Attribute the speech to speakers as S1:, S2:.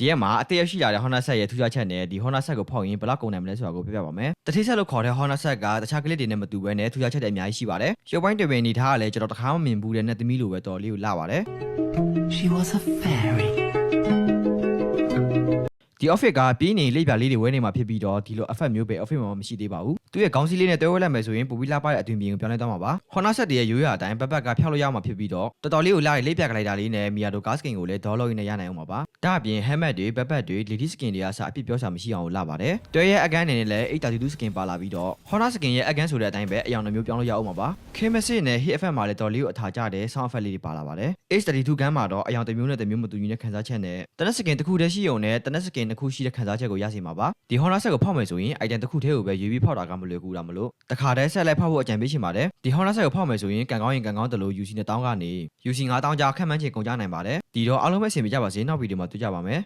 S1: ဒီရက်မှာအသေးရရှိလာတဲ့ Honda Set ရဲ့ထူးခြားချက်နဲ့ဒီ Honda Set ကိုဖောက်ရင်ဘယ်လောက်ကုန်နိုင်မလဲဆိုတာကိုပြပြပါမယ်။တတိဆက်လို့ခေါ်တဲ့ Honda Set ကတခြားကလစ်တွေနဲ့မတူဘဲနဲ့ထူးခြားချက်တွေအများကြီးရှိပါတယ်။ရုပ်ပိုင်းတွေပင်နေထားကလည်းကျွန်တော်တခါမှမမြင်ဘူးတဲ့နဲ့သမီးလိုပဲတော်လေးကိုလာပါတယ်
S2: She was a fairy.
S1: ဒီ outfit ကပြီးနေလိပ်ပြလေးတွေဝဲနေမှာဖြစ်ပြီးတော့ဒီလို effect မျိုးပဲ outfit မှာမရှိသေးပါဘူး။သူ့ရဲ့ခေါင်းစည်းလေးနဲ့တွဲဝဲလိုက်မယ်ဆိုရင်ပိုပြီးလှပတဲ့အသွင်ပြင်ကိုပြောင်းလဲသွားမှာပါ။ Honda Set ရဲ့ရိုးရာအတိုင်းပတ်ကဖျောက်လို့ရမှာဖြစ်ပြီးတော့တော်တော်လေးကိုလှတဲ့လိပ်ပြကလိုက်တာလေးနဲ့ Miyado gas skin ကိုလည်းဒေါ်လို့ရင်းနဲ့ရနိုင်အောင်ပါ။ဒါအပြင် helmet တွေ backpack တွေ lady skin တွေအစားအပြစ်ပြောစရာမရှိအောင်လှပါတယ်။တွဲရဲ့အကန်းအနေနဲ့လည်း 832 skin ပါလာပြီးတော့ Honda skin ရဲ့အကန်းဆိုတဲ့အတိုင်းပဲအယောင်တစ်မျိုးပြောင်းလို့ရအောင်ပါပါ။ K-Message နဲ့ hit effect မှာလည်းတော်လေးကိုအထာကျတဲ့ sound effect လေးတွေပါလာပါတယ်။ H32 gun မှာတော့အယောင်တစ်မျိုးနဲ့တစ်မျိုးမတူညီတဲ့ခံစားချက်နဲ့တနက် skin တစ်ခုတည်းရှိုံနဲ့တနက် skin တစ်ခုရှိတဲ့ခံစားချက်ကိုရရှိမှာပါ။ဒီ Honda Set ကိုဖောက်မယ်ဆိုရင် item တစ်ခုတည်းကိုပဲရွေးပြီးဖောက်တာကမလွယ်ကူတာမလို့တခါတည်းဆက်လိုက်ဖောက်ဖို့အကြံပေးချင်ပါတယ်။ဒီ Honda Set ကိုဖောက်မယ်ဆိုရင်ကန်ကောင်းရင်ကန်ကောင်းတယ်လို့ UC 1000ကနေ UC 5000ကြားခန့်မှန်းချေကုန်ကြနိုင်ပါတယ်။ဒီတော့အားလုံးပဲအဆင်ပြေကြပါစေနောက်ဗီဒီယိုမှာတွေ့ကြပါမယ်